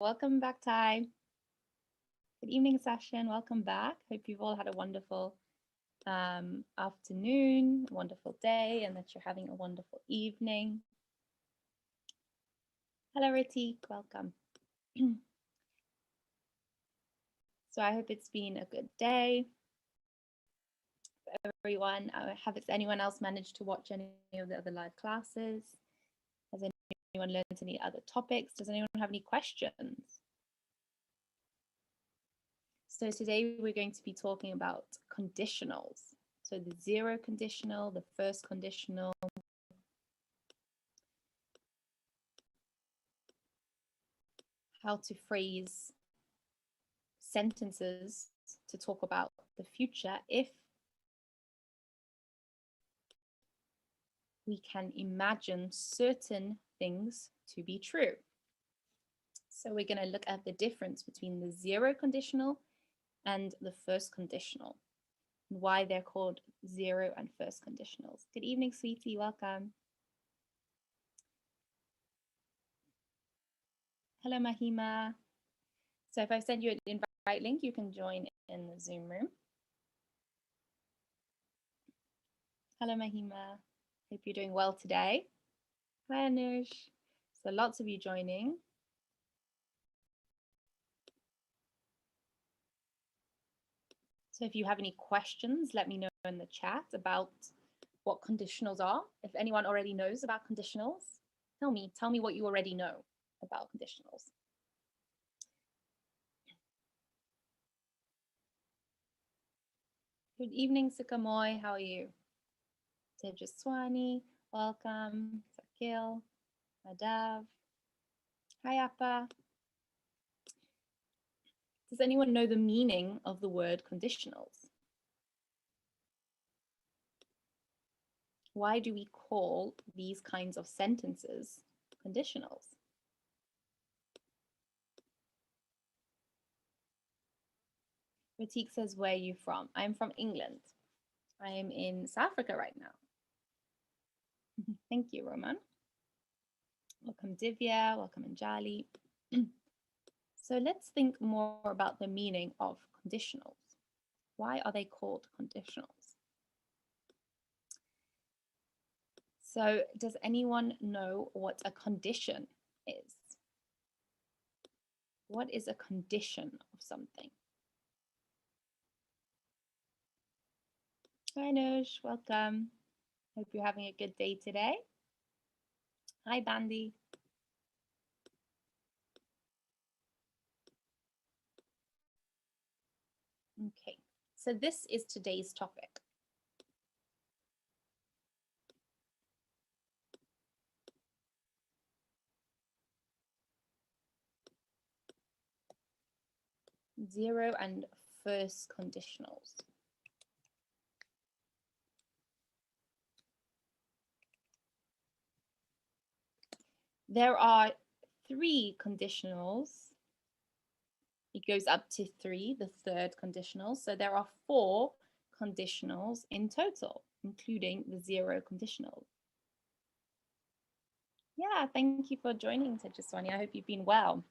Welcome back, Ty. Good evening session. Welcome back. Hope you've all had a wonderful afternoon, wonderful day, and that you're having a wonderful evening. Hello, Ritik. Welcome. So I hope it's been a good day for everyone. Has anyone else managed to watch any of the other live classes? Has anyone learned any other topics? Does anyone have any questions? So today we're going to be talking about conditionals. So the zero conditional, the first conditional, how to phrase sentences to talk about the future if we can imagine certain things to be true. So we're going to look at the difference between the zero conditional and the first conditional, and why they're called zero and first conditionals. Good evening, sweetie. Welcome. Hello, Mahima. So if I send you an invite link, you can join in the Zoom room. Hello, Mahima. Hope you're doing well today. Hi, Anush. So lots of you joining. So if you have any questions, let me know in the chat about what conditionals are. If anyone already knows about conditionals, tell me what you already know about conditionals. Good evening, Sukamoy. How are you? Tejaswani, welcome. Sakil, Madav. Hi, Appa. Does anyone know the meaning of the word conditionals? Why do we call these kinds of sentences conditionals? Ratik says, where are you from? I'm from England. I am in South Africa right now. Thank you, Roman. Welcome, Divya. Welcome, Anjali. So let's think more about the meaning of conditionals. Why are they called conditionals? So does anyone know what a condition is? What is a condition of something? Hi, Nush. Welcome. Hope you're having a good day today. Hi, Bandy. Okay, so this is today's topic. Zero and first conditionals. There are three conditionals. It goes up to three, the third conditional. So there are four conditionals in total, including the zero conditional. Yeah, thank you for joining, Tejaswani. I hope you've been well.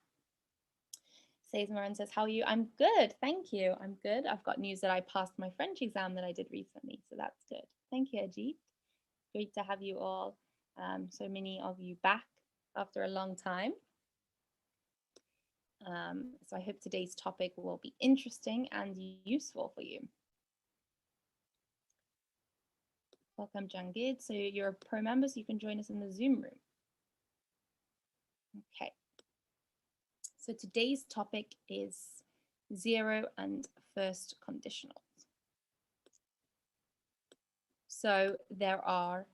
Says Maran says, how are you? I'm good, thank you. I'm good. I've got news that I passed my French exam that I did recently, so that's good. Thank you, Ajit. Great to have you all, so many of you back after a long time. So I hope today's topic will be interesting and useful for you. Welcome, Jangid. So you're pro members, you can join us in the Zoom room. Okay. So today's topic is zero and first conditionals. So there are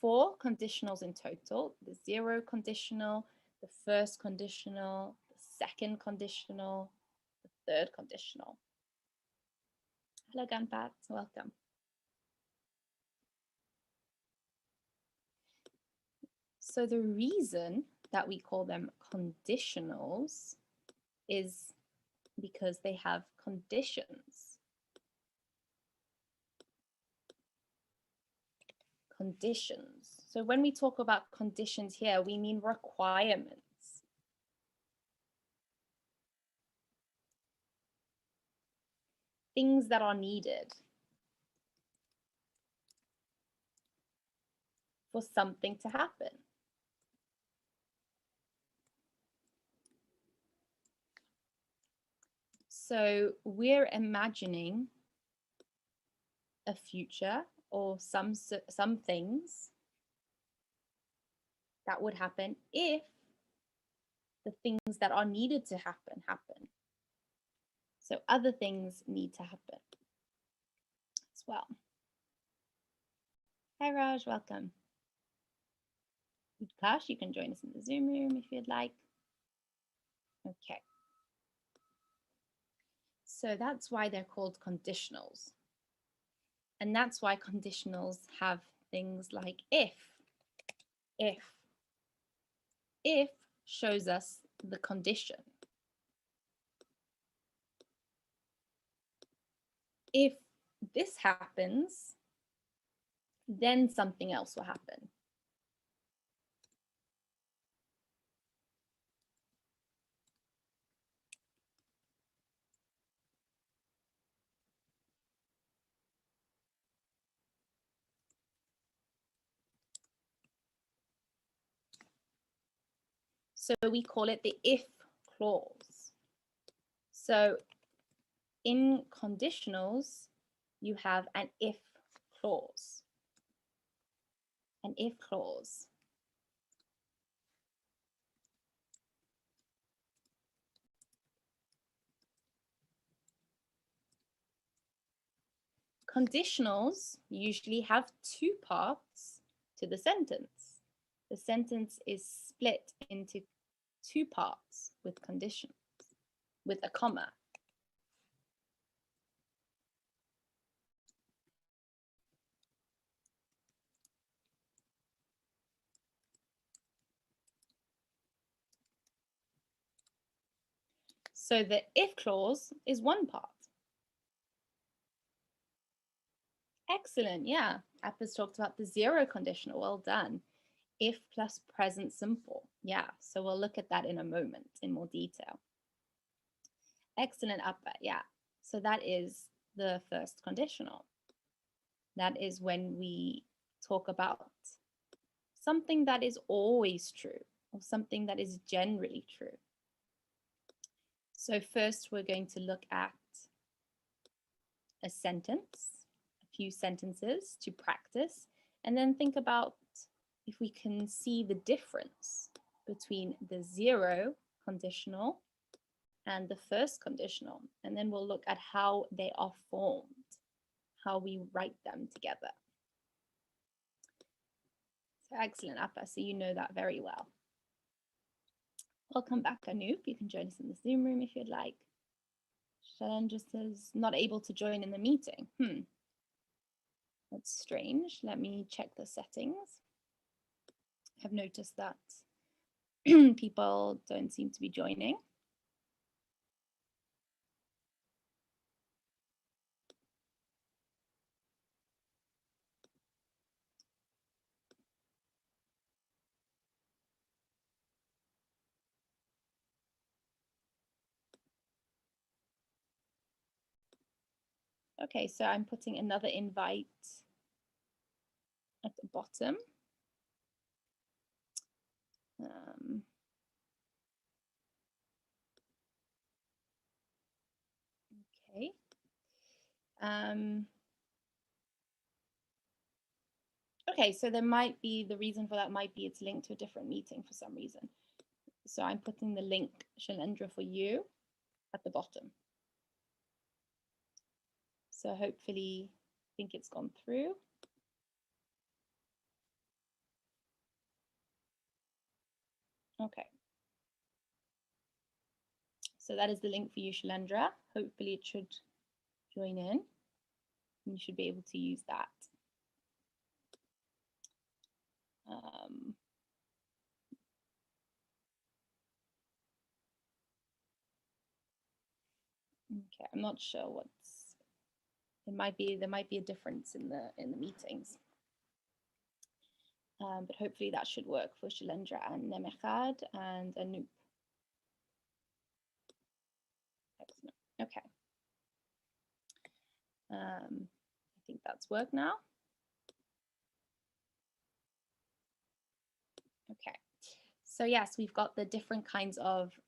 four conditionals in total: the zero conditional, the first conditional, the second conditional, the third conditional. Hello, Ganpat, welcome. So the reason that we call them conditionals is because they have conditions. Conditions. So when we talk about conditions here, we mean requirements. things that are needed for something to happen. So we're imagining a future or some things that would happen if the things that are needed to happen. So other things need to happen as well. Hi Raj, welcome. Utkarsh, you can join us in the Zoom room if you'd like. Okay. So that's why they're called conditionals. And that's why conditionals have things like if. If shows us the condition. If this happens, then something else will happen. So we call it the if clause. So in conditionals, you have an if clause. An if clause. Conditionals usually have two parts to the sentence. The sentence is split into two parts with conditions, with a comma. So the if clause is one part. Excellent, yeah. Appa's talked about the zero conditional, well done. If plus present simple, yeah. So we'll look at that in a moment in more detail. Excellent, Appa, yeah. So that is the first conditional. That is when we talk about something that is always true or something that is generally true. So first we're going to look at a sentence, a few sentences to practice, and then think about if we can see the difference between the zero conditional and the first conditional. And then we'll look at how they are formed, how we write them together. So excellent, Appa. So you know that very well. Welcome back, Anoop. You can join us in the Zoom room if you'd like. Shalendra says, not able to join in the meeting. That's strange. Let me check the settings. I've noticed that people don't seem to be joining. Okay, so I'm putting another invite at the bottom. Okay. Okay, so there might be, the reason for that might be it's linked to a different meeting for some reason. So I'm putting the link, Shalendra, for you at the bottom. So hopefully, I think it's gone through. Okay. So that is the link for you, Shalendra. Hopefully it should join in. You should be able to use that. Okay, I'm not sure what's. There might be a difference in the meetings. But hopefully that should work for Shalendra and Nemechad and Anoop. Excellent. Okay. I think that's worked now. Okay, so yes, we've got the different kinds of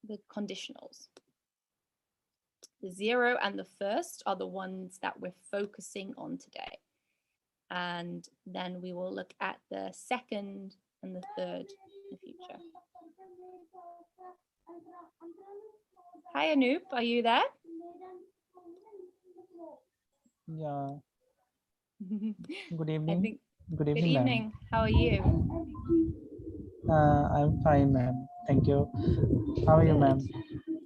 the conditionals. The 0 and the first are the ones that we're focusing on today. And then we will look at the second and the third in the future. Hi, Anoop, are you there? Yeah. Good evening. I think, Good good evening, ma'am. evening. How are you? I'm fine, ma'am. Thank you. How are you, ma'am?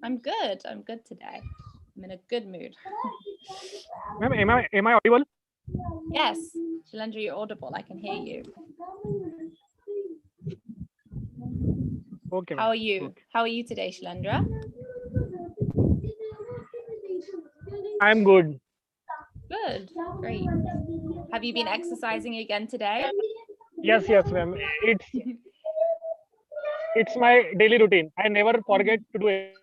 I'm good. I'm good today. I'm in a good mood. Ma'am, am I audible? Yes, Shalendra, you're audible. I can hear you. Okay, How ma'am. are you? Okay. How are you today, Shalendra? I'm good. Good. Great. Have you been exercising again today? Yes, ma'am. It's my daily routine. I never forget to do it.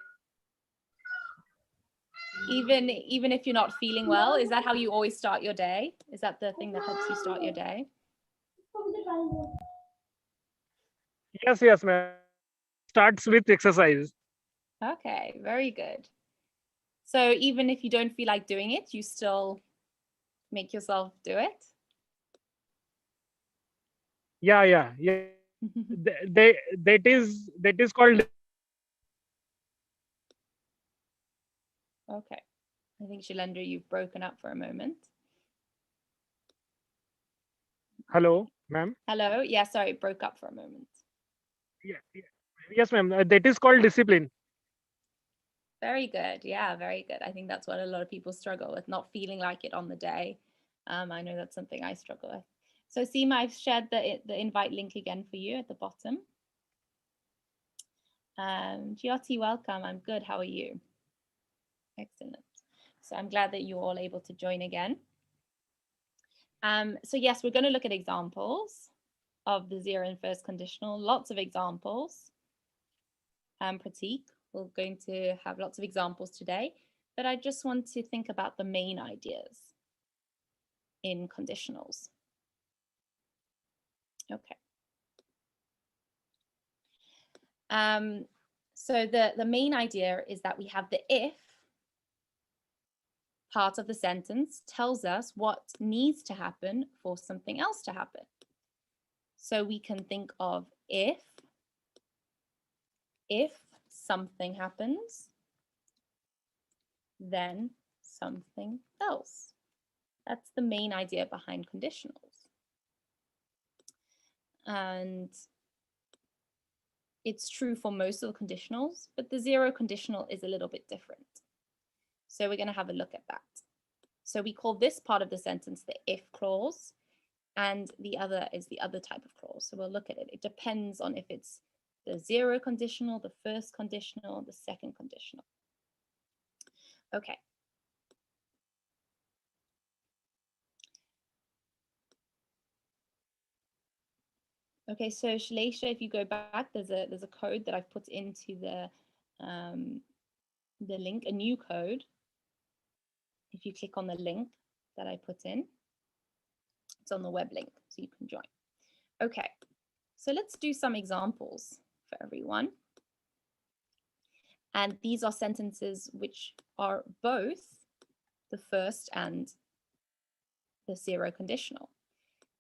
Even if you're not feeling well, is that how you always start your day? Is that the thing that helps you start your day? Yes, ma'am. Starts with exercise. Okay, very good. So even if you don't feel like doing it, you still make yourself do it? Yeah. That is called. Okay. I think, Shalendra, you've broken up for a moment. Hello, ma'am. Hello? Yeah, sorry, it broke up for a moment. Yeah. Yes, ma'am. That is called discipline. Very good. Yeah, very good. I think that's what a lot of people struggle with, not feeling like it on the day. I know that's something I struggle with. So Seema, I've shared the invite link again for you at the bottom. Jyoti, welcome. I'm good. How are you? Excellent. So I'm glad that you're all able to join again. So yes, we're going to look at examples of the 0 and first conditional, lots of examples. Pratik, we're going to have lots of examples today, but I just want to think about the main ideas in conditionals. Okay. So the main idea is that we have the if part of the sentence tells us what needs to happen for something else to happen. So we can think of if something happens, then something else. That's the main idea behind conditionals. And it's true for most of the conditionals, but the 0 conditional is a little bit different. So we're going to have a look at that. So we call this part of the sentence the if clause, and the other is the other type of clause. So we'll look at it. It depends on if it's the 0 conditional, the first conditional, the second conditional. Okay. Okay, so Shalesha, if you go back, there's a code that I've put into the link, a new code. If you click on the link that I put in, it's on the web link, so you can join. Okay, so let's do some examples for everyone. And these are sentences which are both the first and the 0 conditional.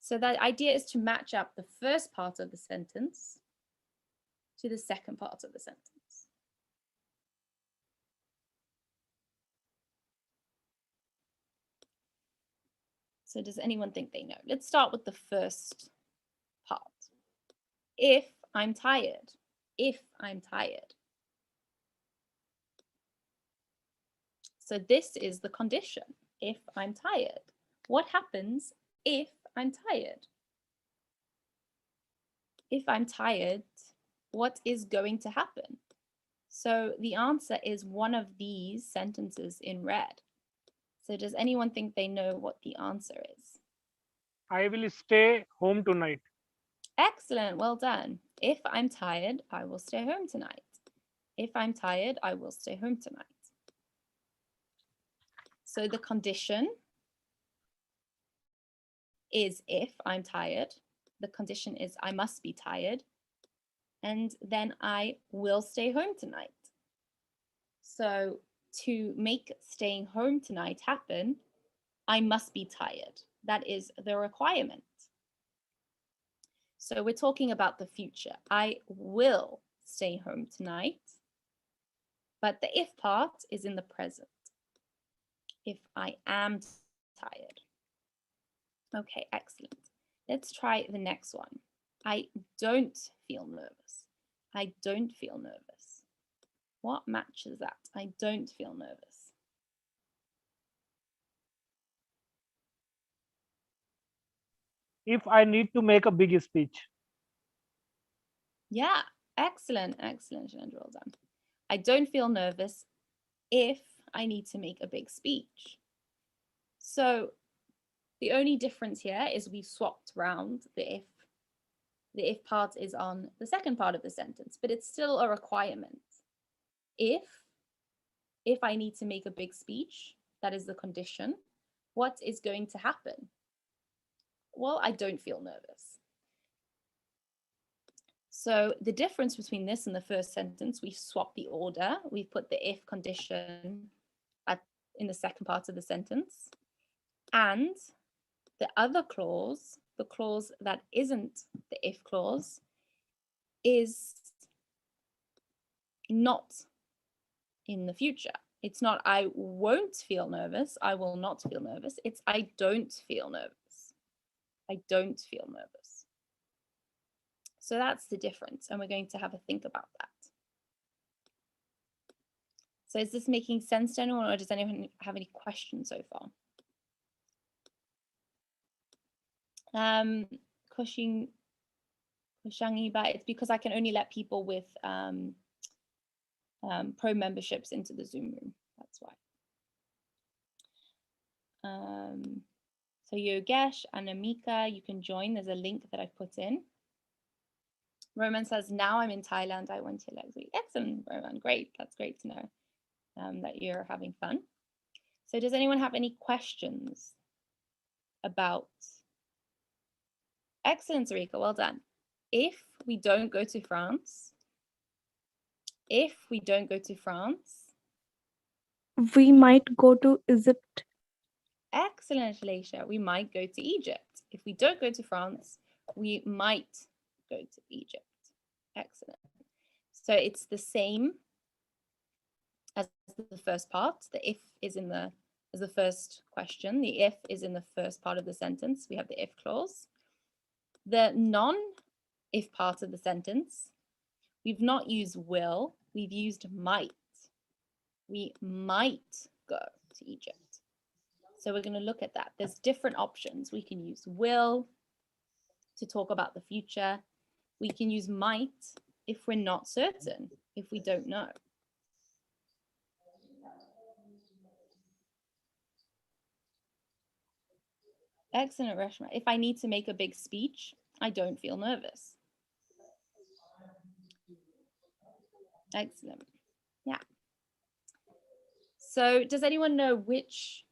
So the idea is to match up the first part of the sentence to the second part of the sentence. So does anyone think they know? Let's start with the first part. If I'm tired, if I'm tired. So this is the condition, if I'm tired. What happens if I'm tired? If I'm tired, what is going to happen? So the answer is one of these sentences in red. So does anyone think they know what the answer is? I will stay home tonight. Excellent, well done. If I'm tired, I will stay home tonight. If I'm tired, I will stay home tonight. So the condition is if I'm tired. The condition is I must be tired. And then I will stay home tonight. So to make staying home tonight happen, I must be tired. That is the requirement. So we're talking about the future. I will stay home tonight. But the if part is in the present. If I am tired. Okay, excellent. Let's try the next one. I don't feel nervous. I don't feel nervous. What matches that? I don't feel nervous. If I need to make a big speech. Yeah, excellent, excellent, Shalendra, well done. I don't feel nervous if I need to make a big speech. So the only difference here is we swapped around the if. The if part is on the second part of the sentence, but it's still a requirement. If I need to make a big speech, that is the condition, what is going to happen? Well, I don't feel nervous. So the difference between this and the first sentence, we've swapped the order. We've put the if condition in the second part of the sentence. And the other clause, the clause that isn't the if clause, is not in the future. It's not I won't feel nervous, I will not feel nervous. It's I don't feel nervous. I don't feel nervous. So that's the difference, and we're going to have a think about that. So is this making sense to anyone, or does anyone have any questions so far? Kushangi, but it's because I can only let people with pro memberships into the Zoom room. That's why. So Yogesh and Amika, you can join. There's a link that I've put in. Roman says, now I'm in Thailand. I went here last week. Excellent, Roman. Great. That's great to know that you're having fun. So does anyone have any questions about? Excellent, Sarika. Well done. If we don't go to France, we might go to Egypt. Excellent, Alicia. We might go to Egypt. If we don't go to France, we might go to Egypt. Excellent. So it's the same as the first part. The if is in the as the first question. The if is in the first part of the sentence. We have the if clause. The non-if part of the sentence, we've not used will, we've used might. We might go to Egypt. So we're going to look at that. There's different options. We can use will to talk about the future. We can use might if we're not certain, if we don't know. Excellent, Reshma. If I need to make a big speech, I don't feel nervous. Excellent. Yeah. So does anyone know which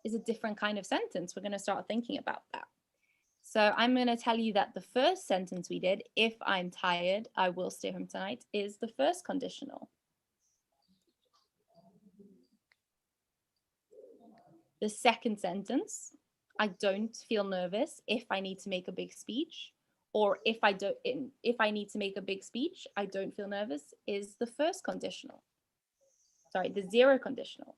is a different kind of sentence? We're going to start thinking about that. So I'm going to tell you that the first sentence we did, if I'm tired, I will stay home tonight, is the first conditional. The second sentence, I don't feel nervous if I need to make a big speech, or if I need to make a big speech, I don't feel nervous, is the first conditional. Sorry, the zero conditional.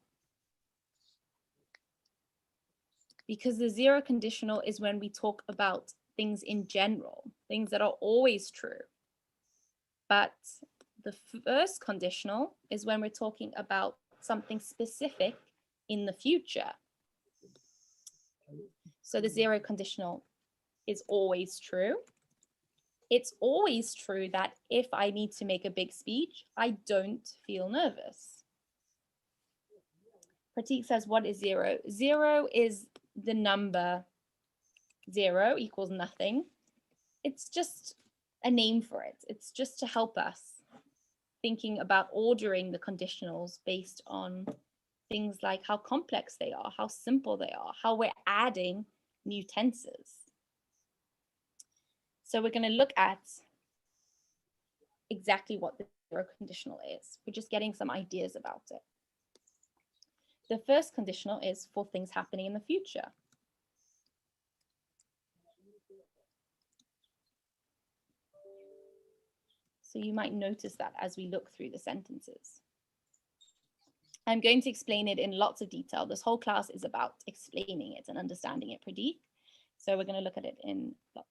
Because the zero conditional is when we talk about things in general, things that are always true. But the first conditional is when we're talking about something specific in the future. So the zero conditional is always true. It's always true that if I need to make a big speech, I don't feel nervous. Pratik says, what is zero? Zero is the number 0 equals nothing. It's just a name for it. It's just to help us thinking about ordering the conditionals based on things like how complex they are, how simple they are, how we're adding new tenses. So we're going to look at exactly what the zero conditional is. We're just getting some ideas about it. The first conditional is for things happening in the future. So you might notice that as we look through the sentences. I'm going to explain it in lots of detail. This whole class is about explaining it and understanding it, Pradeep. So we're going to look at it in lots.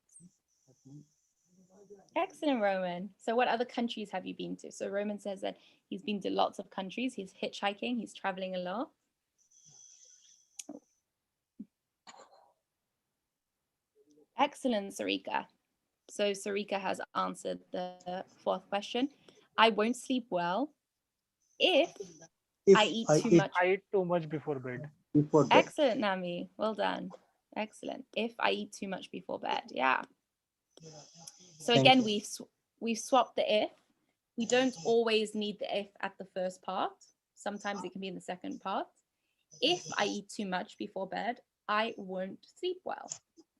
Excellent, Roman. So what other countries have you been to? So Roman says that he's been to lots of countries. He's hitchhiking. He's traveling a lot. Excellent, Sarika. So Sarika has answered the fourth question. I won't sleep well if I eat too much. I eat too much before bed. Before bed. Excellent, Nami. Well done. Excellent. If I eat too much before bed. Yeah. So Thank again, you. we've swapped the if. We don't always need the if at the first part. Sometimes it can be in the second part. If I eat too much before bed, I won't sleep well.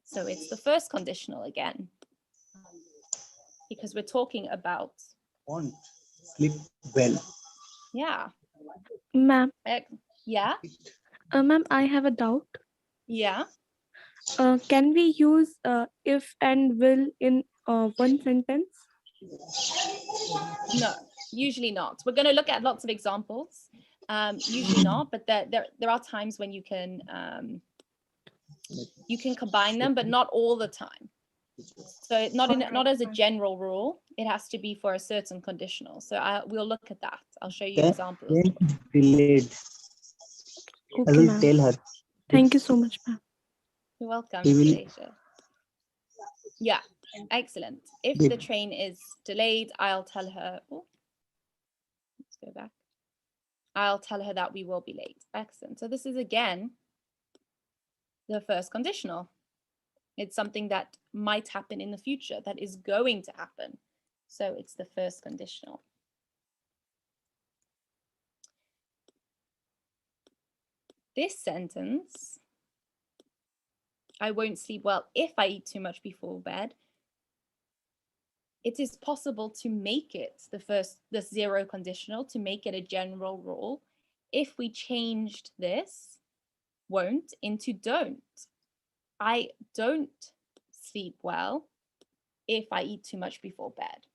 So it's the first conditional again, because we're talking about, Won't sleep well. yeah. Ma'am, Yeah. ma'am, I have a doubt. Yeah. Can we use if and will in one sentence? No, usually not. We're going to look at lots of examples. Usually not, but there are times when you can combine them, but not all the time. So not as a general rule. It has to be for a certain conditional. So we'll look at that. I'll show you examples. Delayed. I Okay, will ma'am. tell her. Thank you so much, ma'am. You're welcome, We will- Shalesha. Yeah, excellent. If Good. the train is delayed, I'll tell her. Oh, let's go back. I'll tell her that we will be late. Excellent. So this is again the first conditional. It's something that might happen in the future, that is going to happen. So it's the first conditional. This sentence, I won't sleep well if I eat too much before bed. It is possible to make it the zero conditional, to make it a general rule, if we changed this won't into don't. I don't sleep well if I eat too much before bed.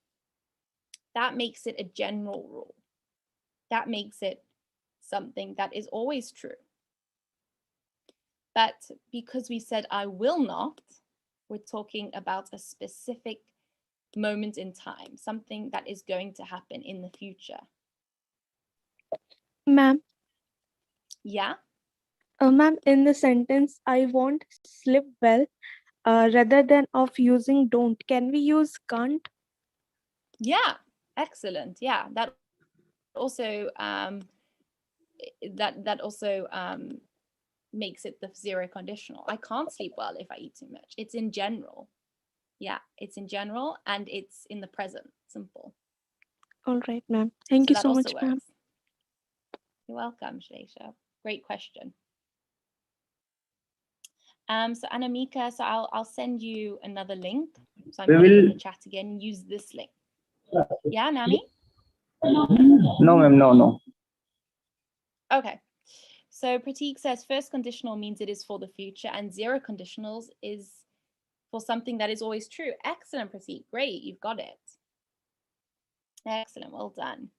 That makes it a general rule. That makes it something that is always true. But because we said I will not, we're talking about a specific moment in time, something that is going to happen in the future. Ma'am, Yeah? ma'am, in the sentence, I won't sleep well, rather than of using don't, can we use can't? Yeah, excellent. Yeah, that also makes it the zero conditional. I can't sleep well if I eat too much. It's in general. Yeah, it's in general and it's in the present, simple. All right, ma'am. Thank So you that so also much, ma'am. works. You're welcome, Shleisha. Great question. So Anamika, so I'll send you another link. So I'm putting it in the chat again. Use this link. Yeah, Nami? No, ma'am, no. Okay. So Pratik says first conditional means it is for the future, and zero conditionals is for something that is always true. Excellent, Pratik. Great, you've got it. Excellent, well done.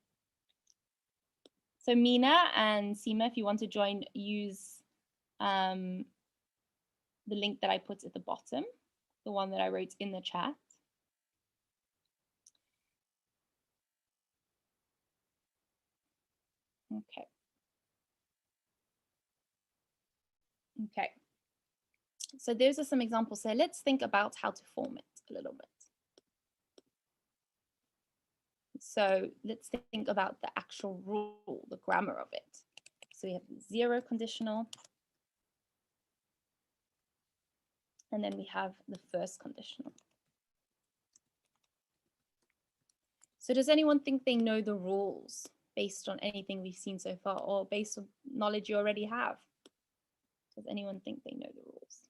So Mina and Seema, if you want to join, use the link that I put at the bottom, the one that I wrote in the chat. Okay. Okay. So those are some examples. So let's think about how to form it a little bit. So let's think about the actual rule, the grammar of it. So we have the zero conditional. And then we have the first conditional. So does anyone think they know the rules based on anything we've seen so far, or based on knowledge you already have? Does anyone think they know the rules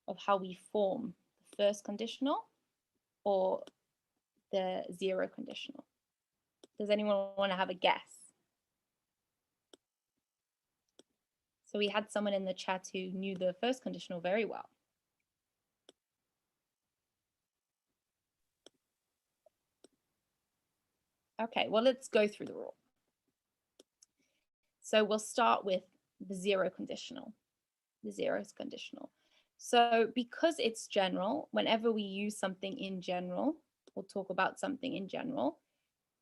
of how we form the first conditional or the zero conditional? Does anyone want to have a guess? So we had someone in the chat who knew the first conditional very well. Okay, well, let's go through the rule. So we'll start with the zero conditional, the zeroth conditional. So because it's general, whenever we use something in general, we'll talk about something in general,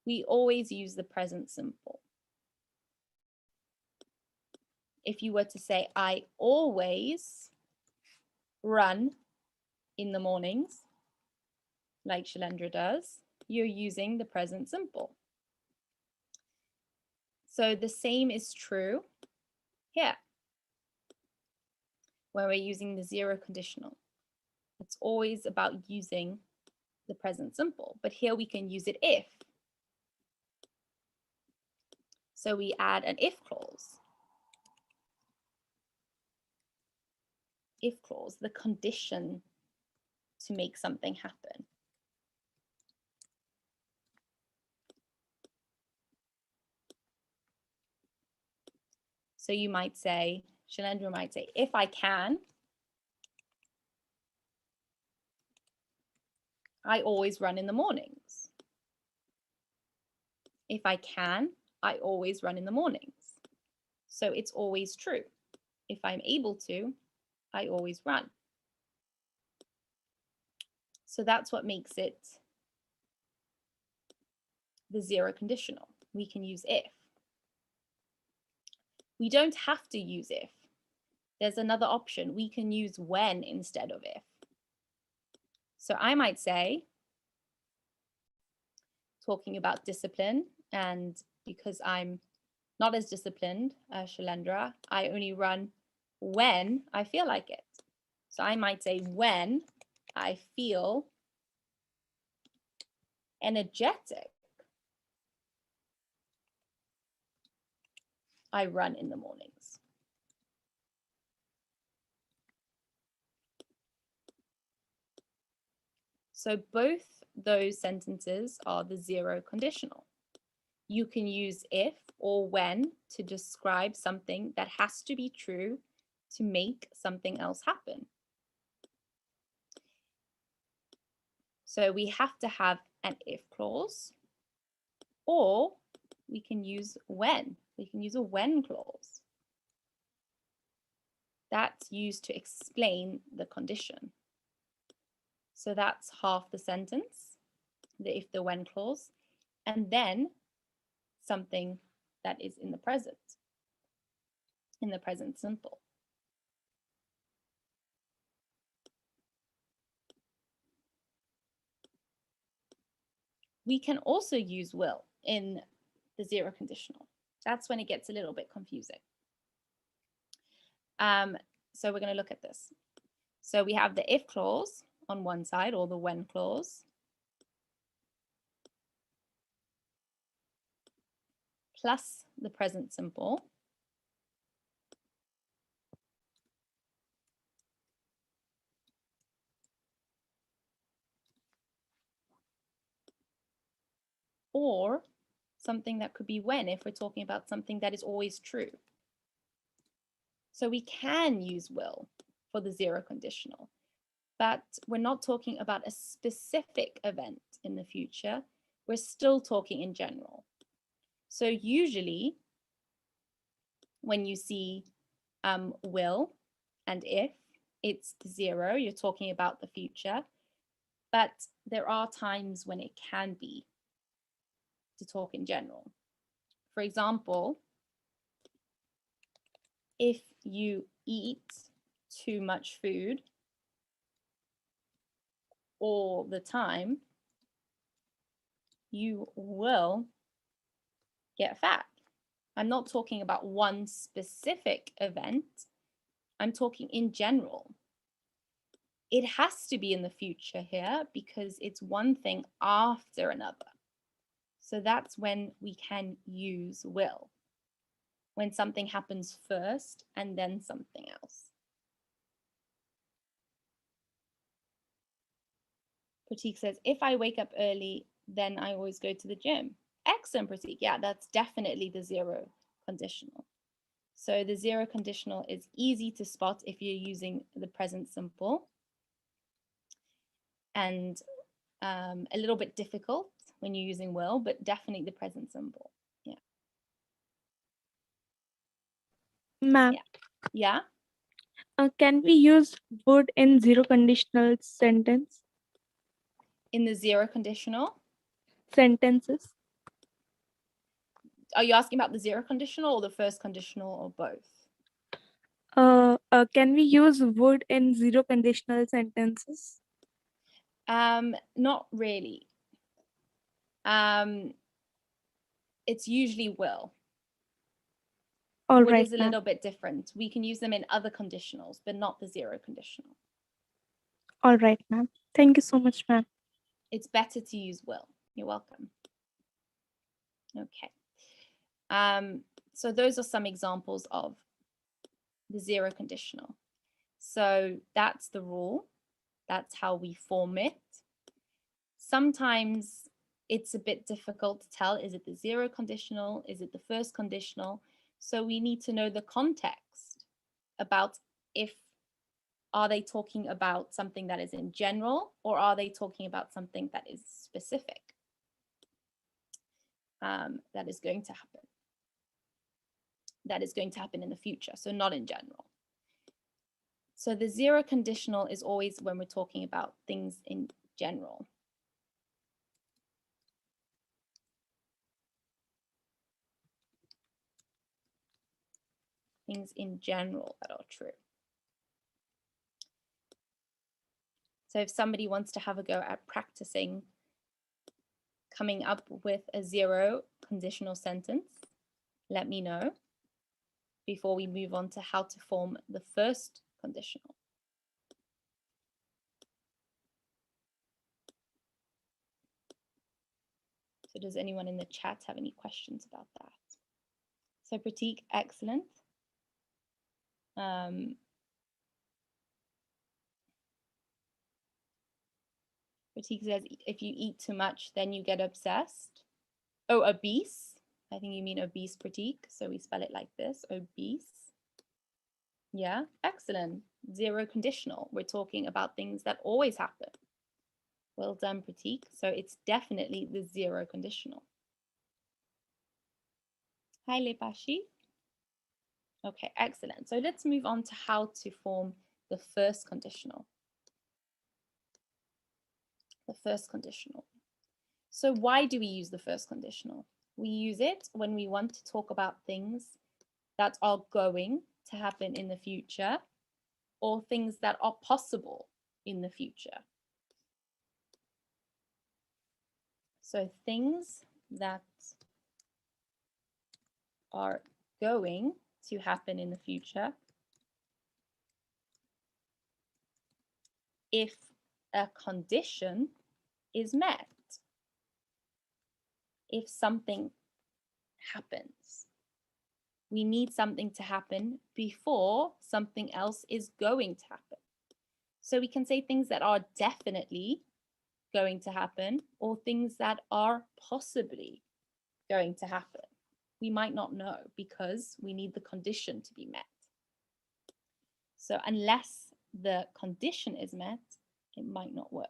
we always use the present simple. If you were to say, I always run in the mornings, like Shailendra does, you're using the present simple. So the same is true here, when we're using the zero conditional. It's always about using the present simple, but here we can use it if. So we add an if clause. If clause, the condition to make something happen. So you might say, Shailendra might say, if I can, I always run in the mornings. If I can, I always run in the mornings. So it's always true. If I'm able to, I always run. So that's what makes it the zero conditional. We can use if. We don't have to use if. There's another option. We can use when instead of if. So I might say, talking about discipline, and because I'm not as disciplined as Shailendra, I only run when I feel like it. So I might say, when I feel energetic, I run in the mornings. So both those sentences are the zero conditional. You can use if or when to describe something that has to be true to make something else happen. So we have to have an if clause, or we can use when. We can use a when clause. That's used to explain the condition. So that's half the sentence, the if, the when clause, and then something that is in the present simple. We can also use will in the zero conditional. That's when it gets a little bit confusing. So we're going to look at this. So we have the if clause on one side, or the when clause, plus the present simple, or something that could be when, if we're talking about something that is always true. So we can use will for the zero conditional, but we're not talking about a specific event in the future. We're still talking in general. So usually when you see will and if, it's zero, you're talking about the future, but there are times when it can be to talk in general. For example, if you eat too much food all the time, you will get fat. I'm not talking about one specific event. I'm talking in general. It has to be in the future here because it's one thing after another. So that's when we can use will, when something happens first and then something else. Pratik says, if I wake up early, then I always go to the gym. Excellent, Pratik. Yeah, that's definitely the zero conditional. So the zero conditional is easy to spot if you're using the present simple, and a little bit difficult when you're using will, but definitely the present simple. Yeah. Ma'am, Yeah. can we use would in zero conditional In the zero conditional, sentences? are you asking about the zero conditional or the first conditional or both? Can we use would in zero conditional sentences? Not really. It's usually will. All Would right, is a ma'am. little bit different. We can use them in other conditionals, but not the zero conditional. All right, ma'am. Thank you so much, ma'am. It's better to use will. You're welcome. Okay. So those are some examples of the zero conditional. So that's the rule. That's how we form it. Sometimes it's a bit difficult to tell, is it the zero conditional? Is it the first conditional? So we need to know the context about if are they talking about something that is in general, or are they talking about something that is specific, that is going to happen. That is going to happen in the future, so not in general. So the zero conditional is always when we're talking about things in general. Things in general that are true. So if somebody wants to have a go at practicing coming up with a zero conditional sentence, let me know before we move on to how to form the first conditional. So does anyone in the chat have any questions about that? So Pratik, excellent. Pratik says, if you eat too much, then you get obsessed. Oh, obese. I think you mean obese, Pratik. So we spell it like this, obese. Yeah, excellent. Zero conditional. We're talking about things that always happen. Well done, Pratik. So it's definitely the zero conditional. Hi, Lepashi. Okay, excellent. So let's move on to how to form the first conditional. The first conditional. So why do we use the first conditional? We use it when we want to talk about things that are going to happen in the future, or things that are possible in the future. So things that are going to happen in the future if a condition is met. If something happens, we need something to happen before something else is going to happen. So we can say things that are definitely going to happen, or things that are possibly going to happen. We might not know because we need the condition to be met. So unless the condition is met, it might not work.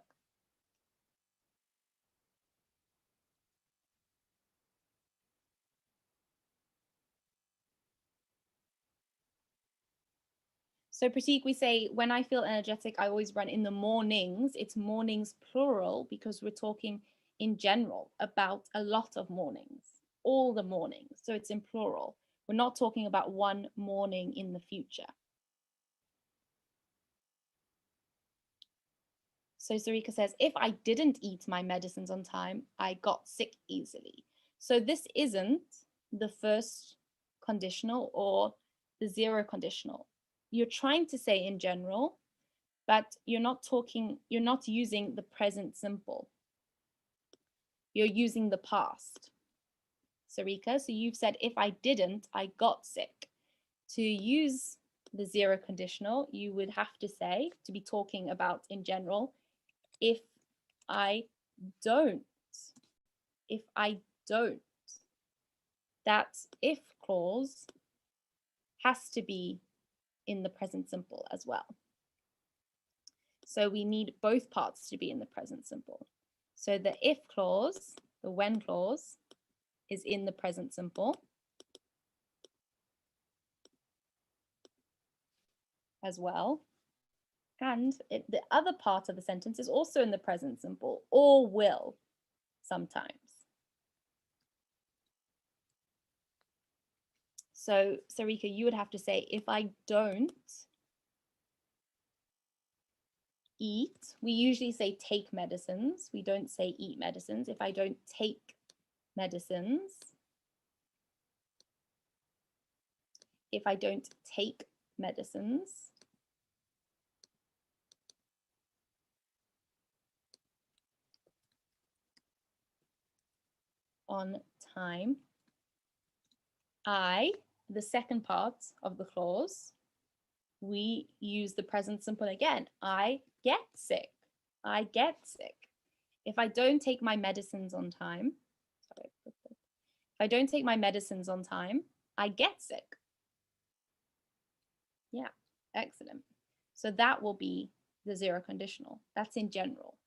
So Pratik, we say, when I feel energetic, I always run in the mornings. It's mornings plural because we're talking in general about a lot of mornings, all the mornings. So it's in plural. We're not talking about one morning in the future. So Sarika says, if I didn't eat my medicines on time, I got sick easily. So this isn't the first conditional or the zero conditional. You're trying to say in general, but you're not using the present simple. you're using the past. Sarika, so you've said, if I didn't, I got sick. To use the zero conditional, you would have to say, to be talking about in general, if I don't. If I don't. That if clause has to be in the present simple as well. So we need both parts to be in the present simple. So the if clause, the when clause, is in the present simple as well. And the other part of the sentence is also in the present simple, or will sometimes. So Sarika, you would have to say, if I don't eat, we usually say take medicines. We don't say eat medicines. If I don't take medicines, if I don't take medicines, on time, the second part of the clause, we use the present simple again. I get sick. I get sick. If I don't take my medicines on time, if I don't take my medicines on time, I get sick. Yeah, excellent. So that will be the zero conditional. That's in general.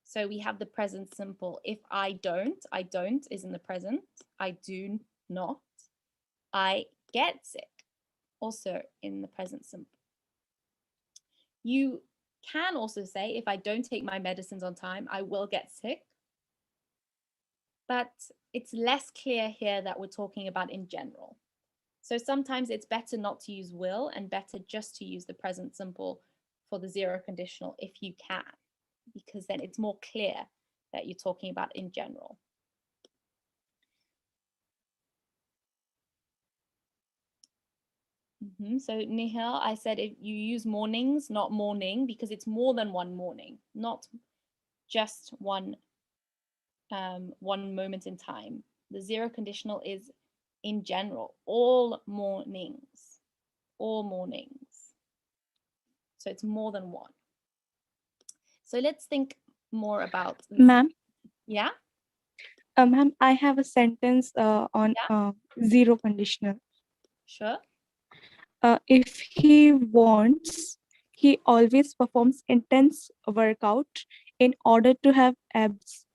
So we have the present simple. If I don't is in the present. I do not. I get sick, also in the present simple. You can also say, if I don't take my medicines on time, I will get sick. But it's less clear here that we're talking about in general. So sometimes it's better not to use will and better just to use the present simple for the zero conditional if you can, because then it's more clear that you're talking about in general. So Nihal, I said if you use mornings, not morning, because it's more than one morning, not just one moment in time. The zero conditional is in general, all mornings, all mornings. So it's more than one. So let's think more about this. Ma'am? Yeah? Ma'am, I have a sentence on zero conditional. Sure. If he wants, he always performs intense workout in order to have abs.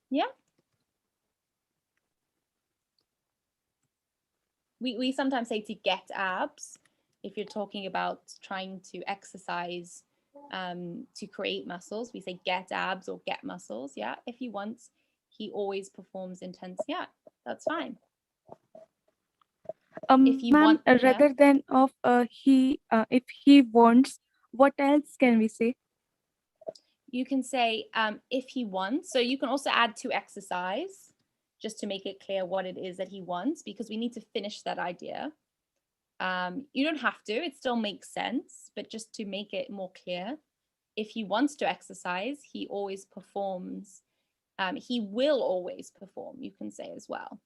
Yeah. We sometimes say to get abs if you're talking about trying to exercise to create muscles. We say get abs or get muscles. Yeah. If he wants, he always performs intense. Yeah, that's fine. If you want, rather than of if he wants, what else can we say? you can say if he wants. So you can also add to exercise just to make it clear what it is that he wants, because we need to finish that idea. You don't have to, it still makes sense, but just to make it more clear, if he wants to exercise, he always performs. He will always perform, you can say as well.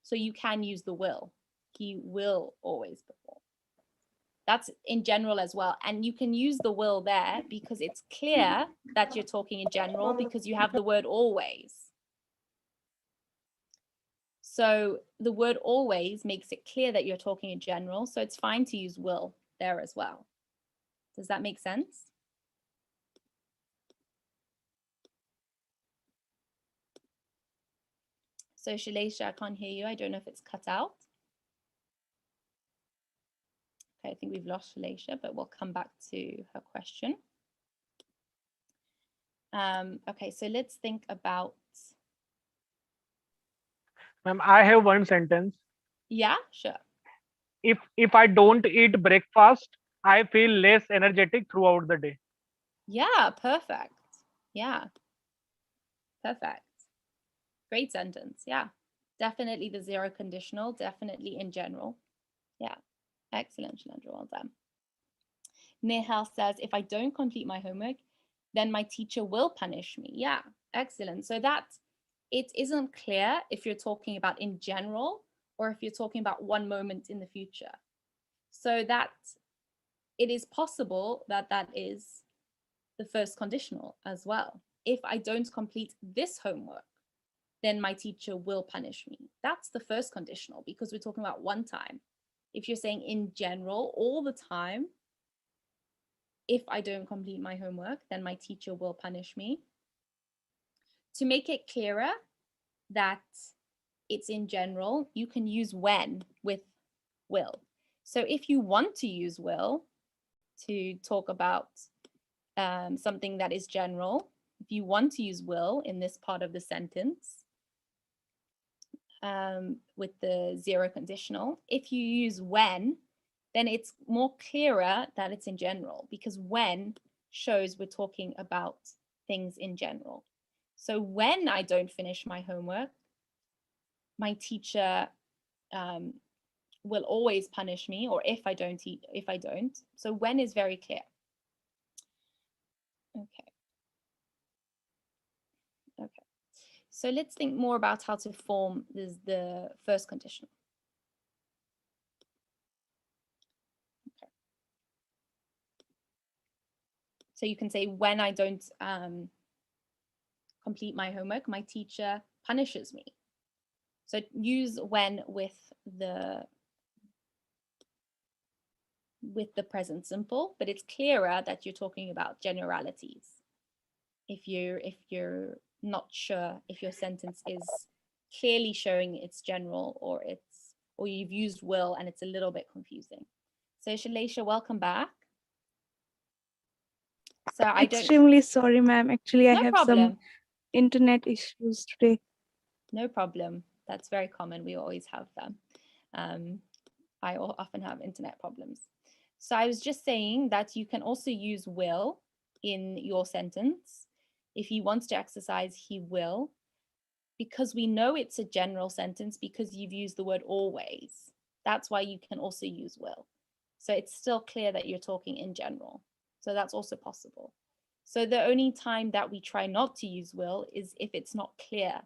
So you can use the will. He will always perform. That's in general as well. And you can use the will there because it's clear that you're talking in general because you have the word always. So the word always makes it clear that you're talking in general. So it's fine to use will there as well. Does that make sense? So Shalaisha, I can't hear you. I don't know if it's cut out. Okay, I think we've lost Shalaisha, but we'll come back to her question. Okay, so let's think about. Ma'am, I have one sentence. Yeah, sure. If I don't eat breakfast, I feel less energetic throughout the day. Yeah, perfect. Yeah, perfect. Great sentence. Yeah, definitely the zero conditional, definitely in general. Yeah, excellent, Shalandra, well done. Nihal says, if I don't complete my homework, then my teacher will punish me. Yeah, excellent. So that it isn't clear if you're talking about in general or if you're talking about one moment in the future. So that it is possible that that is the first conditional as well. If I don't complete this homework, then my teacher will punish me. That's the first conditional because we're talking about one time. If you're saying in general, all the time, if I don't complete my homework, then my teacher will punish me. To make it clearer that it's in general, you can use when with will. So if you want to use will to talk about something that is general, if you want to use will in this part of the sentence with the zero conditional, if you use when, then it's more clearer that it's in general because when shows we're talking about things in general. So when I don't finish my homework, my teacher will always punish me, or if I don't. So when is very clear. Okay. So let's think more about how to form the first conditional. Okay. So you can say when I don't complete my homework, my teacher punishes me. So use when with the present simple, but it's clearer that you're talking about generalities. If you're not sure if your sentence is clearly showing it's general or you've used will and it's a little bit confusing. So Shalaisha, welcome back. So I don't. Extremely sorry, ma'am. Actually, I No have problem. some internet issues today. No problem. That's very common. We always have them. I often have internet problems. So I was just saying that you can also use will in your sentence. If he wants to exercise, he will. Because we know it's a general sentence because you've used the word always. That's why you can also use will. So it's still clear that you're talking in general. So that's also possible. So the only time that we try not to use will is if it's not clear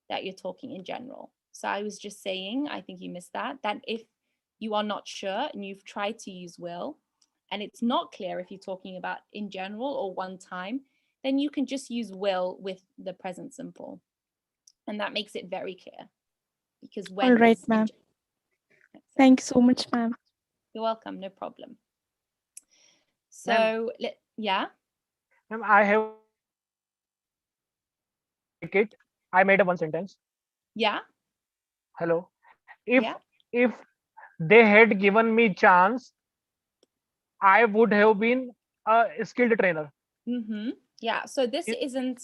that you're talking in general. So I was just saying, I think you missed that if you are not sure and you've tried to use will, and it's not clear if you're talking about in general or one time, then you can just use will with the present simple. And that makes it very clear because when. All right, ma'am. Thank you so much, ma'am. You're welcome, no problem. So, yeah. Ma'am, I have it. I made a one sentence. Yeah. Hello. Yeah. If they had given me chance, I would have been a skilled trainer. Mm-hmm. Yeah. So this isn't.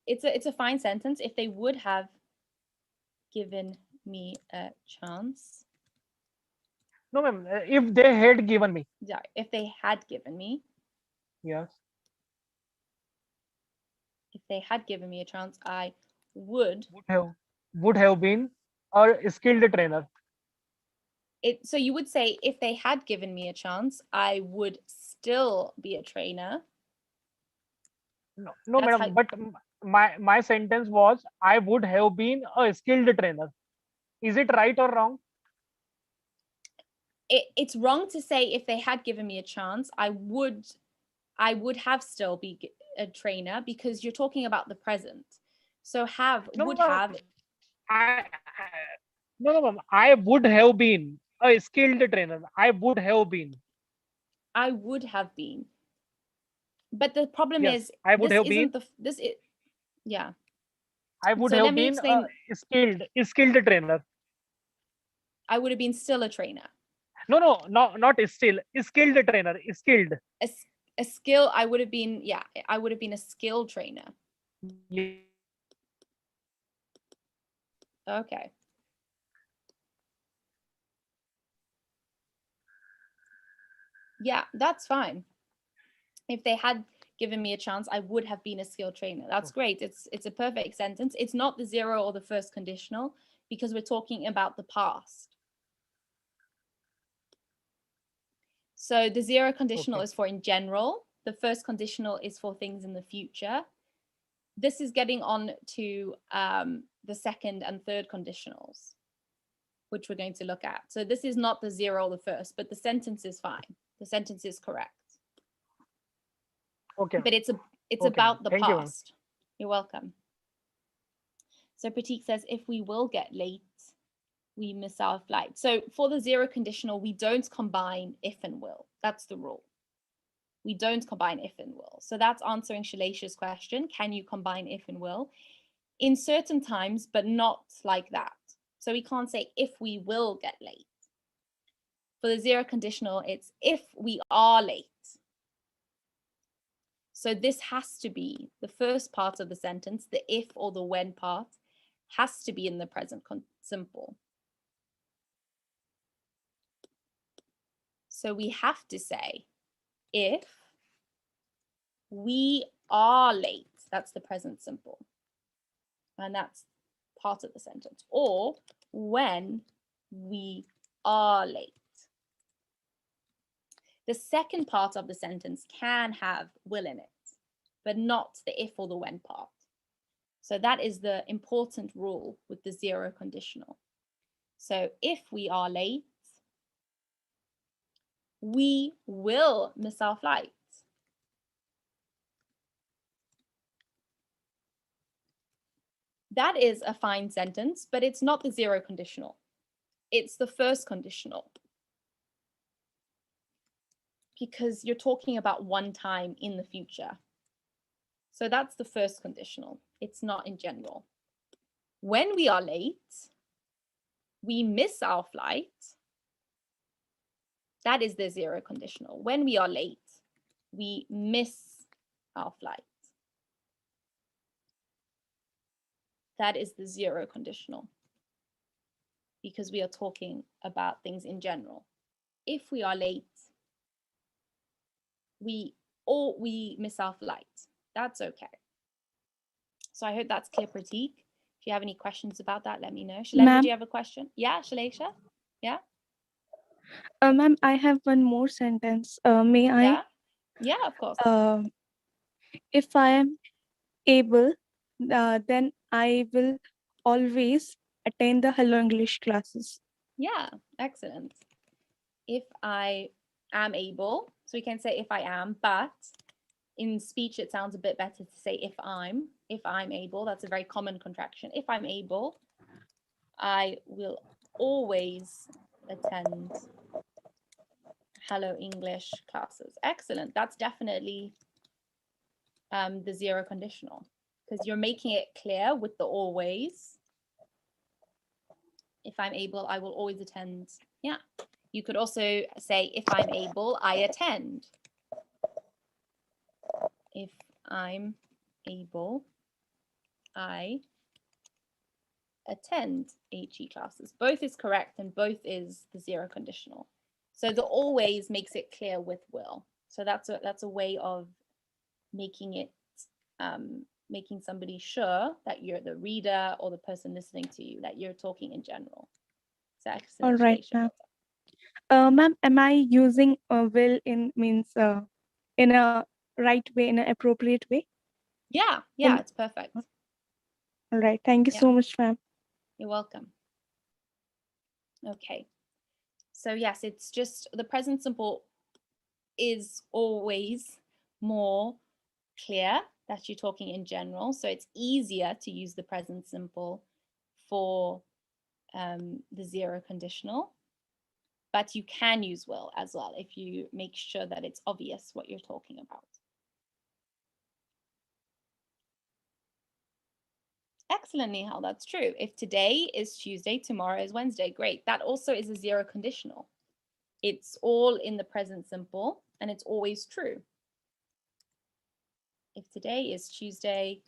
It's a fine sentence. If they would have given me a chance. No, ma'am. If they had given me. Yeah. If they had given me. Yes. If they had given me a chance, I would have been a skilled trainer. So you would say if they had given me a chance, I would still be a trainer. No, madam. But my sentence was I would have been a skilled trainer. Is it right or wrong? It's wrong to say if they had given me a chance, I would have still be a trainer because you're talking about the present. So would have. No, ma'am. I would have been a skilled trainer. I would have been. I would have been. But the problem Yes, is I would this have isn't been. Yeah. I would So have let me been explain. a skilled trainer. I would have been still a trainer. No, not still. Skilled trainer. Skilled. A skill. I would have been. Yeah, I would have been a skilled trainer. Yeah. Okay. Yeah, that's fine. If they had given me a chance, I would have been a skilled trainer. That's great. It's a perfect sentence. It's not the zero or the first conditional because we're talking about the past. So the zero conditional is for in general. the first conditional is for things in the future. This is getting on to the second and third conditionals, which we're going to look at. So this is not the zero or the first, but the sentence is fine. The sentence is correct. Okay. But it's Okay, about the thank you, ma'am. past. You're welcome. So Pratik says, if we will get late, we miss our flight. So for the zero conditional, we don't combine if and will. That's the rule. We don't combine if and will. So that's answering Shalesha's question. Can you combine if and will? In certain times, but not like that. So we can't say if we will get late. For the zero conditional, it's if we are late. So this has to be the first part of the sentence, the if or the when part has to be in the present simple. So we have to say, if we are late, that's the present simple. And that's part of the sentence. Or when we are late. The second part of the sentence can have will in it, but not the if or the when part. So that is the important rule with the zero conditional. So if we are late, we will miss our flight. That is a fine sentence, but it's not the zero conditional. It's the first conditional. Because you're talking about one time in the future. So that's the first conditional. It's not in general. When we are late, we miss our flight. That is the zero conditional. When we are late, we miss our flight. That is the zero conditional, because we are talking about things in general. If we are late, we miss our flight. That's okay. So I hope that's clear, Pratik. If you have any questions about that, let me know. Shalendra, Ma'am? do you have a question? Yeah, Shalesha? Yeah? Ma'am, I have one more sentence. May I? Yeah? Yeah, of course. If I am able, then I will always attend the Hello English classes. Yeah, excellent. If I am able, so we can say if I am, but in speech it sounds a bit better to say if I'm able. That's a very common contraction. If I'm able, I will always attend Hello English classes. Excellent. That's definitely the zero conditional, because you're making it clear with the always. If I'm able, I will always attend. Yeah. You could also say, if I'm able, I attend. If I'm able, I attend HE classes. Both is correct and both is the zero conditional. So the always makes it clear with will. So that's a way of making it making somebody sure that you're the reader or the person listening to you, that you're talking in general. So excellent. All right, ma'am. Ma'am, am I using will in a right way, in an appropriate way? Yeah, it's perfect. All right. Thank you so much, ma'am. You're welcome. Okay. So yes, it's just the present simple is always more clear that you're talking in general. So it's easier to use the present simple for the zero conditional. But you can use will as well if you make sure that it's obvious what you're talking about. Excellent, Nihal, that's true. If today is Tuesday, tomorrow is Wednesday, great. That also is a zero conditional. It's all in the present simple and it's always true. If today is Tuesday,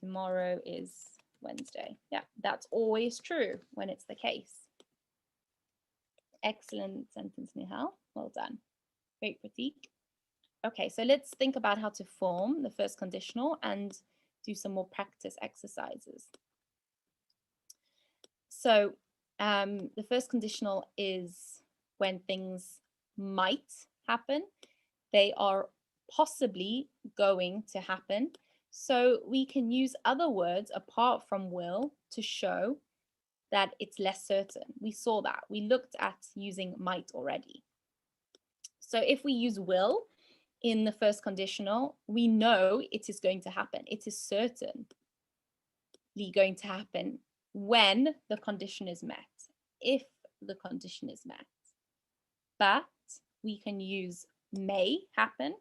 tomorrow is Wednesday. Yeah, that's always true when it's the case. Excellent sentence, Nihal. Well done. Great, Pratik. Okay, so let's think about how to form the first conditional and do some more practice exercises. So the first conditional is when things might happen. They are possibly going to happen. So we can use other words apart from will to show that it's less certain. We saw that. We looked at using might already. So if we use will in the first conditional, we know it is going to happen. It is certainly going to happen when the condition is met, if the condition is met. But we can use may happen,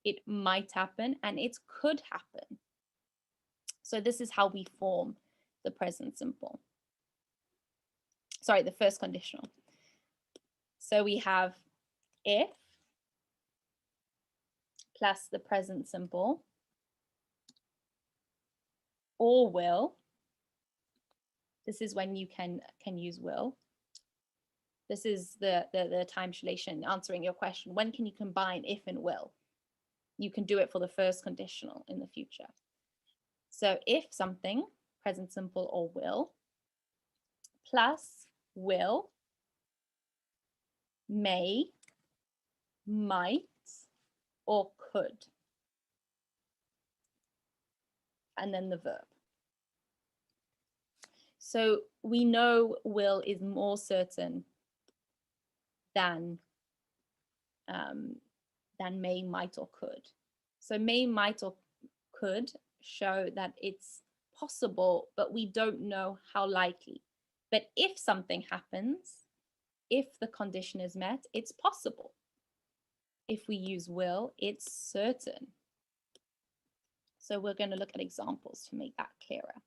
it might happen, and it could happen. So this is how we form the present simple. Sorry, the first conditional. So we have if plus the present simple or will. This is when you can use will. This is the time relation answering your question. When can you combine if and will? You can do it for the first conditional in the future. So if something, present simple or will, plus will, may, might, or could. And then the verb. So we know will is more certain than may, might, or could. So may, might, or could show that it's possible, but we don't know how likely. But if something happens, if the condition is met, it's possible. If we use will, it's certain. So we're going to look at examples to make that clearer.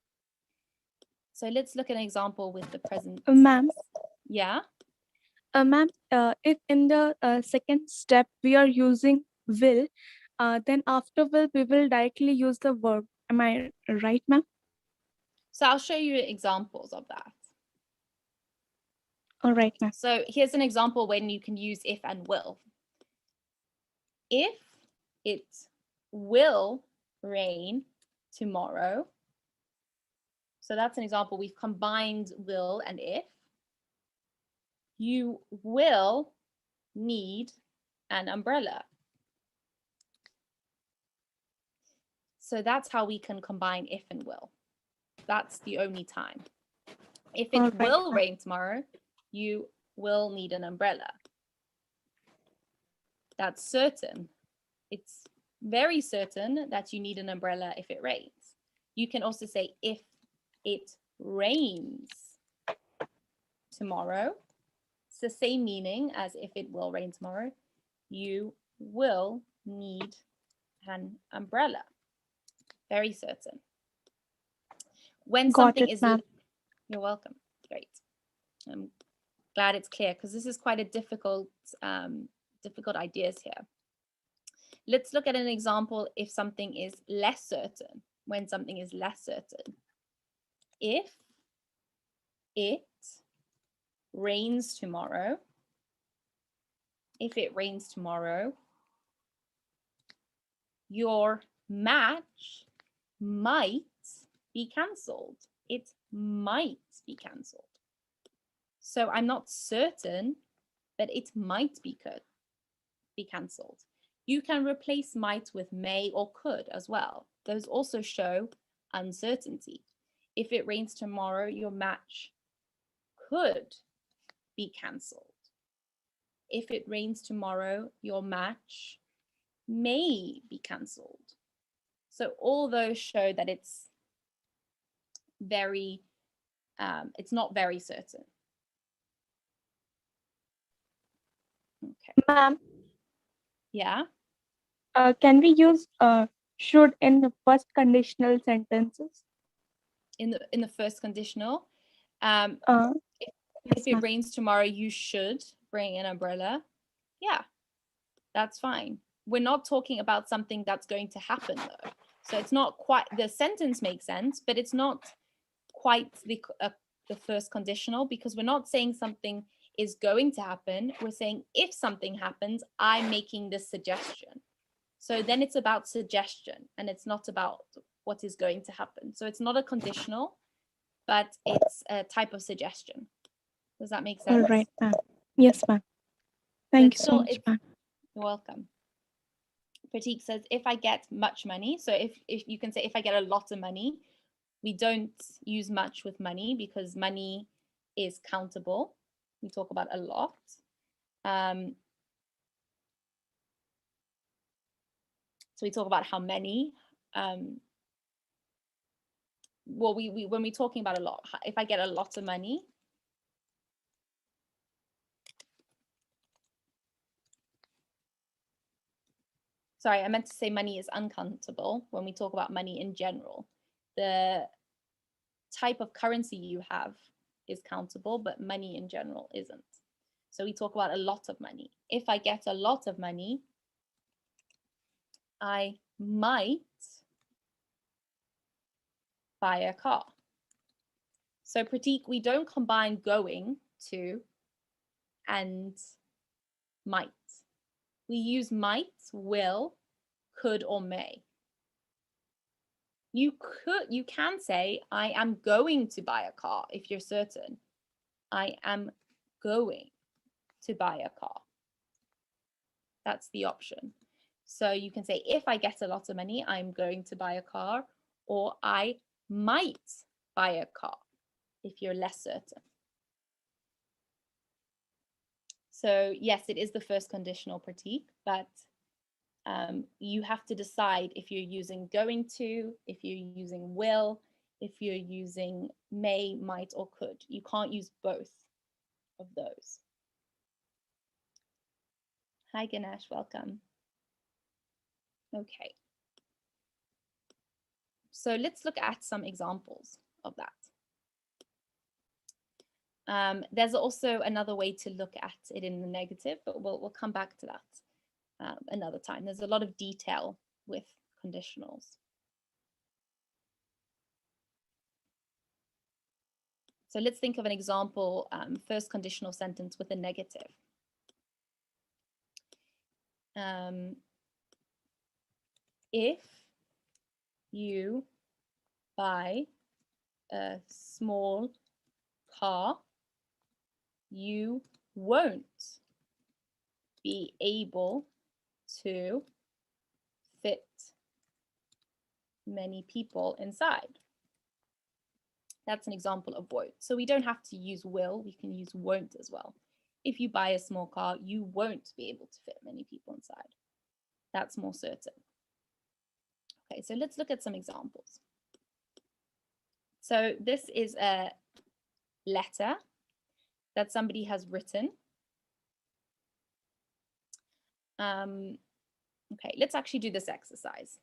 So let's look at an example with the present. Ma'am, Yeah. ma'am, if in the second step we are using will, then after will we will directly use the verb. Am I right, ma'am? So I'll show you examples of that. All right, ma'am. So here's an example when you can use if and will. If it will rain tomorrow. So that's an example. We've combined will and if. You will need an umbrella. So that's how we can combine if and will. That's the only time. If it All right, will ma'am. rain tomorrow, you will need an umbrella. That's certain. It's very certain that you need an umbrella if it rains. You can also say if it rains tomorrow. It's the same meaning as if it will rain tomorrow. You will need an umbrella. Very certain. When Got something it, is, ma'am. you're welcome. Great. I'm glad it's clear because this is quite a difficult ideas here. Let's look at an example if something is less certain. When something is less certain. If it rains tomorrow, if it rains tomorrow, your match might be cancelled. It might be cancelled. So I'm not certain, but it might be cancelled. You can replace might with may or could as well. Those also show uncertainty. If it rains tomorrow, your match could be cancelled. If it rains tomorrow, your match may be cancelled. So all those show that it's not very certain. Okay. Ma'am, Yeah. can we use should in the first conditional sentences? In the first conditional, Yes, if it ma'am. rains tomorrow, you should bring an umbrella. Yeah, that's fine. We're not talking about something that's going to happen though. So it's not quite, the sentence makes sense, but it's not quite the first conditional because we're not saying something is going to happen. We're saying if something happens, I'm making this suggestion. So then it's about suggestion and it's not about what is going to happen. So it's not a conditional, but it's a type of suggestion. Does that make sense? All right, ma'am. Yes, ma'am. Thank you so still, much, ma'am. You're welcome. Pratik says, if I get much money, so if you can say, if I get a lot of money, we don't use much with money because money is countable. We talk about a lot. So we talk about how many. Well, when we're talking about a lot, if I get a lot of money, sorry, I meant to say money is uncountable when we talk about money in general. The type of currency you have is countable, but money in general isn't. So we talk about a lot of money. If I get a lot of money, I might buy a car. So Pratik, we don't combine going to and might. We use might, will, could, or may. You can say, I am going to buy a car if you're certain. I am going to buy a car. That's the option. So you can say, if I get a lot of money, I'm going to buy a car, or I might buy a car if you're less certain. So yes, it is the first conditional, Pratik, but you have to decide if you're using going to, if you're using will, if you're using may, might, or could. You can't use both of those. Hi, Ganesh, welcome. Okay. So let's look at some examples of that. There's also another way to look at it in the negative, but we'll come back to that another time. There's a lot of detail with conditionals. So let's think of an example, first conditional sentence with a negative. If you buy a small car, you won't be able to fit many people inside. That's an example of won't. So we don't have to use will, we can use won't as well. If you buy a small car, you won't be able to fit many people inside. That's more certain. Okay, so let's look at some examples. So this is a letter that somebody has written. Okay, let's actually do this exercise.